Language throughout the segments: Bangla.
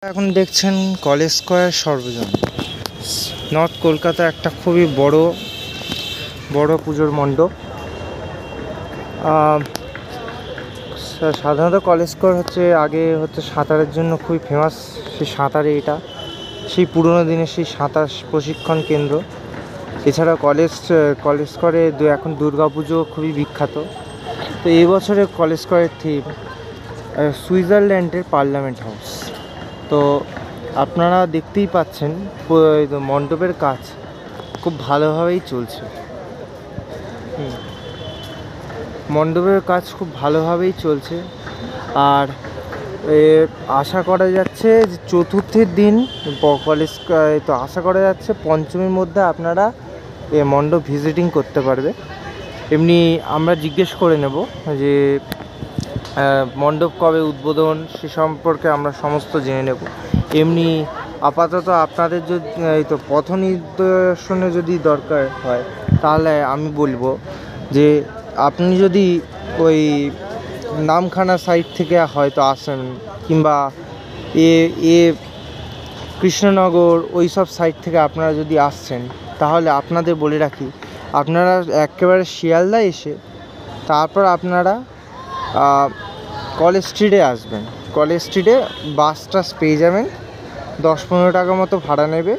এখন দেখছেন কলেজ স্কয়ার সর্বজন নর্থ কলকাতা একটা খুবই বড় পুজোর মণ্ডপ। সাধারণত কলেজ স্কয়ার আগে সাঁতারের জন্য খুবই ফেমাস। সেই সাঁতারে এটা সেই পুরনো দিনের সেই সাঁতার প্রশিক্ষণ কেন্দ্র। এছাড়া কলেজ স্কয়ারে এখন দুর্গাপুজো খুবই বিখ্যাত। তো এই বছরে কলেজ স্কয়ারের থিম সুইজারল্যান্ডের পার্লামেন্ট হাউস। তো আপনারা দেখতেই পাচ্ছেন মণ্ডপের কাজ খুব ভালোভাবেই চলছে। মণ্ডপের কাজ খুব ভালোভাবেই চলছে। আর আশা করা যাচ্ছে যে চতুর্থীর দিন কলেজ তো আশা করা যাচ্ছে পঞ্চমীর মধ্যে আপনারা মণ্ডপ ভিজিটিং করতে পারবে। এমনি আমরা জিজ্ঞেস করে নেব যে মণ্ডপ কবে উদ্বোধন সে সম্পর্কে আমরা সমস্ত জেনে নেব। এমনি আপাতত আপনাদের যদি পথ নির্দেশনে যদি দরকার হয় তাহলে আমি বলবো যে আপনি যদি ওই নামখানা সাইড থেকে হয়তো আসেন কিংবা কৃষ্ণনগর ওই সব সাইড থেকে আপনারা যদি আসছেন তাহলে আপনাদের বলে রাখি আপনারা একেবারে শিয়ালদা এসে তারপর আপনারা কলেজ স্ট্রিটে আসবেন। কলেজ স্ট্রিটে বাসটা পেয়ে যাবেন, 10-15 টাকা মতো ভাড়া নেবে,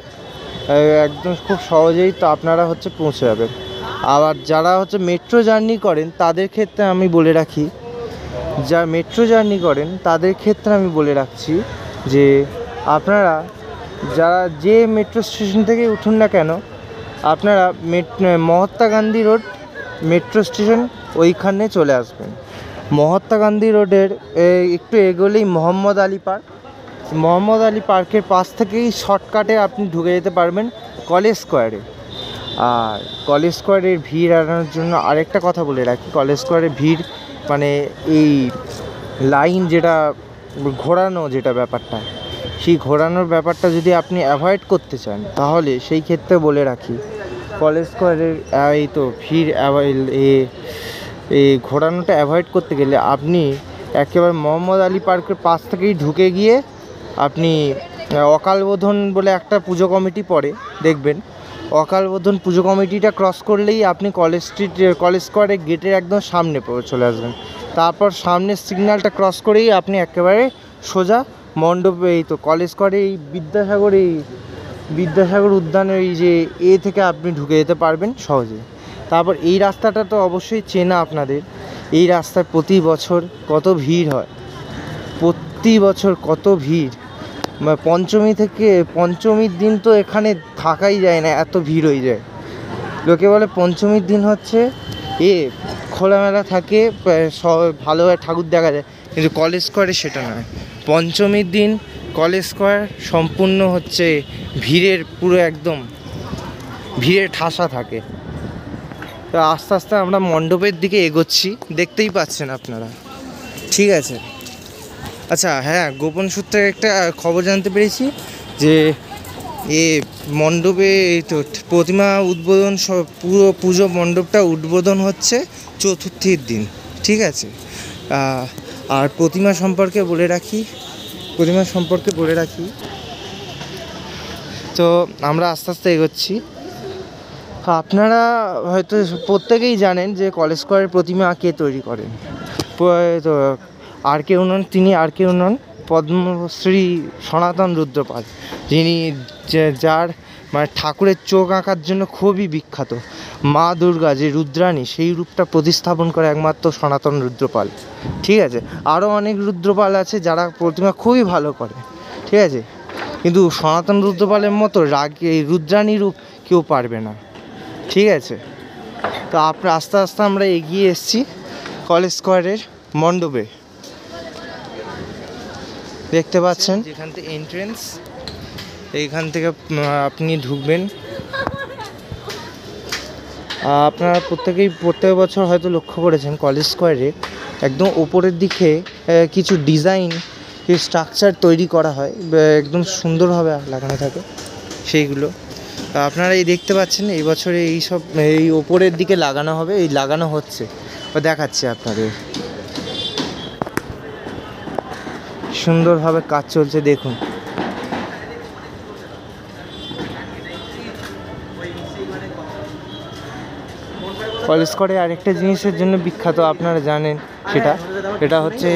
একদম খুব সহজেই তো আপনারা পৌঁছে যাবেন। আবার যারা মেট্রো জার্নি করেন তাদের ক্ষেত্রে আমি বলে রাখি আমি বলে রাখছি যে আপনারা যে মেট্রো স্টেশন থেকে উঠুন না কেন আপনারা Mahatma Gandhi road metro station ওইখানে চলে আসবেন। মহাত্মা গান্ধী রোডের একটু এগোলেই মোহাম্মদ আলী পার্কের পাশ থেকেই শর্টকাটে আপনি ঢুকে যেতে পারবেন কলেজ স্কয়ারে। আর কলেজ স্কয়ারের ভিড় এড়ানোর জন্য আরেকটা কথা বলে রাখি, কলেজ স্কয়ারের ভিড় মানে এই লাইন যেটা ঘোরানো ব্যাপারটা, সেই ঘোরানোর ব্যাপারটা যদি আপনি অ্যাভয়েড করতে চান তাহলে সেই ক্ষেত্রে বলে রাখি কলেজ স্কয়ারের ভিড় এই ঘোরানোটা অ্যাভয়েড করতে গেলে আপনি একেবারে মোহাম্মদ আলী পার্কের পাশ থেকেই ঢুকে গিয়ে আপনি অকালবোধন বলে একটা পুজো কমিটি পড়ে দেখবেন, অকালবোধন পুজো কমিটিটা ক্রস করলেই আপনি কলেজ স্কয়ারের গেটের একদম সামনে চলে আসবেন। তারপর সামনের সিগন্যালটা ক্রস করেই আপনি একেবারে সোজা মণ্ডপে কলেজ স্কয়ারে বিদ্যাসাগর উদ্যানের থেকে আপনি ঢুকে যেতে পারবেন সহজে। তারপর এই রাস্তাটা তো অবশ্যই চেনা আপনাদের, এই রাস্তায় প্রতি বছর কত ভিড় হয়, পঞ্চমীর দিন তো এখানে থাকাই যায় না, এত ভিড় হয়ে যায়। লোকে বলে পঞ্চমীর দিন খোলামেলা থাকে, ভালোভাবে ঠাকুর দেখা যায়, কিন্তু কলেজ স্কয়ারে সেটা নয়। পঞ্চমীর দিন কলেজ স্কয়ার সম্পূর্ণ পুরো একদম ভিড়ে ঠাসা থাকে। তো আস্তে আস্তে আমরা মণ্ডপের দিকে এগোচ্ছি, দেখতেই পাচ্ছেন আপনারা, ঠিক আছে। আচ্ছা হ্যাঁ, গোপন সূত্রে একটা খবর জানতে পেরেছি যে মণ্ডপে প্রতিমা উদ্বোধন পুরো পুজো মণ্ডপটা উদ্বোধন হচ্ছে চতুর্থীর দিন, ঠিক আছে। আর প্রতিমা সম্পর্কে বলে রাখি তো আমরা আস্তে আস্তে এগোচ্ছি। আপনারা হয়তো প্রত্যেকেই জানেন যে কলেজ স্কয়ারের প্রতিমা কে তৈরি করেন, তো তিনি পদ্মশ্রী সনাতন রুদ্রপাল, যিনি যার ঠাকুরের চোখ আঁকার জন্য খুবই বিখ্যাত। মা দুর্গা যে রুদ্রাণী, সেই রূপটা প্রতিস্থাপন করে একমাত্র সনাতন রুদ্রপাল, ঠিক আছে। আরও অনেক রুদ্রপাল আছে যারা প্রতিমা খুবই ভালো করে, ঠিক আছে, কিন্তু সনাতন রুদ্রপালের মতো এই রুদ্রাণী রূপ কেউ পারবে না, ঠিক আছে। তো আস্তে আস্তে আমরা এগিয়ে এসেছি কলেজ স্কয়ারের মণ্ডপে, দেখতে পাচ্ছেন যেখান থেকে এন্ট্রেন্স, এইখান থেকে আপনি ঢুকবেন। আপনারা প্রত্যেক বছর হয়তো লক্ষ্য করেছেন কলেজ স্কয়ারে একদম ওপরের দিকে কিছু ডিজাইন স্ট্রাকচার তৈরি করা হয়, একদম সুন্দরভাবে লাগানো থাকে সেইগুলো। আপনারা দেখতে পাচ্ছেন এই বছরে এই ওপরের দিকে লাগানো হচ্ছে, দেখাচ্ছি আপনাদের, সুন্দরভাবে কাজ চলছে দেখুন। কলেস্করে আরেকটা জিনিসের জন্য বিখ্যাত, আপনারা জানেন সেটা, এটা হচ্ছে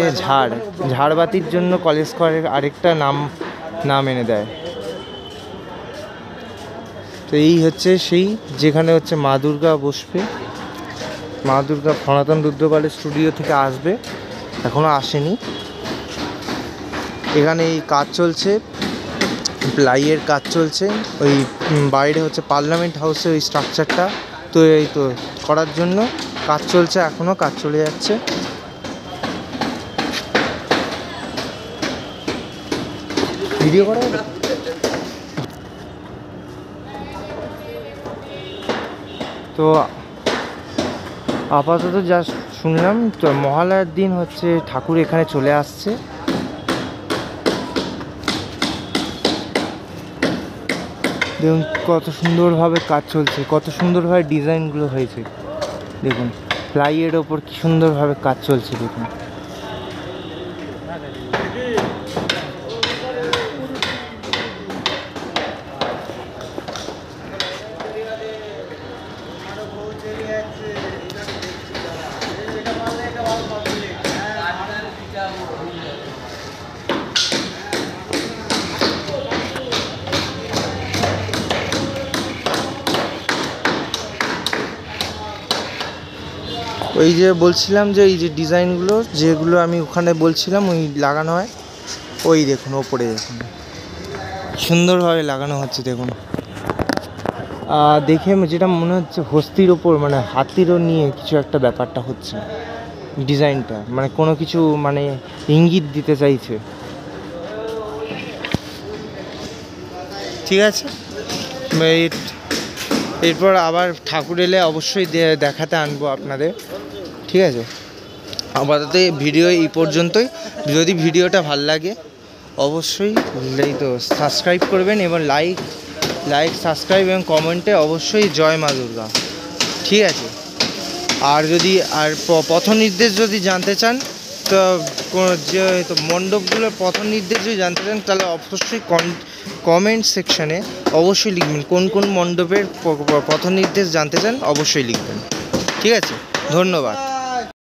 ঝাড়বাতির জন্য কলেস্করের আরেকটা নাম এনে দেয়। তো এই হচ্ছে সেই যেখানে হচ্ছে মা দুর্গা বসবে, মা দুর্গা সনাতন রুদ্রপালের স্টুডিও থেকে আসবে, এখনও আসেনি। এখানে এই কাজ চলছে, প্লাইয়ের কাজ চলছে, ওই বাইরে হচ্ছে পার্লামেন্ট হাউসে ওই স্ট্রাকচারটা তো করার জন্য কাজ চলছে, এখনও কাজ চলে যাচ্ছে। ভিডিও করা হবে? তো আপাতত যা শুনলাম, তো মহালয়ার দিন হচ্ছে ঠাকুর এখানে চলে আসছে। দেখুন কত সুন্দরভাবে কাজ চলছে, কত সুন্দরভাবে ডিজাইনগুলো হয়েছে। দেখুন প্লাইয়ের ওপর কি সুন্দরভাবে কাজ চলছে দেখুন। ওই যে বলছিলাম যে এই যে ডিজাইনগুলো যেগুলো আমি ওখানে বলছিলাম ওই লাগানো হয়, ওই দেখুন ওপরে দেখুন সুন্দরভাবে লাগানো হচ্ছে দেখুন। দেখে যেটা মনে হচ্ছে হস্তির ওপর মানে হাতিরও নিয়ে কিছু একটা ব্যাপারটা হচ্ছে, ডিজাইনটা মানে কোনো কিছু মানে ইঙ্গিত দিতে চাইছে। ঠিক আছে, এরপর আবার ঠাকুর এলে অবশ্যই দেখাতে আনবো আপনাদের। ঠিক আছে, আপাতত ভিডিও এই পর্যন্তই। যদি ভিডিওটা ভাল লাগে অবশ্যই এই তো সাবস্ক্রাইব করবেন এবং লাইক সাবস্ক্রাইব এবং কমেন্টে অবশ্যই জয় মা দুর্গা। ঠিক আছে, আর যদি পথ নির্দেশ যদি জানতে চান তো যে তো মণ্ডপগুলোর পথ নির্দেশ যদি জানতে চান তাহলে অবশ্যই কমেন্ট সেকশানে অবশ্যই লিখবেন কোন কোন মণ্ডপের পথ নির্দেশ জানতে চান, অবশ্যই লিখবেন। ঠিক আছে, ধন্যবাদ।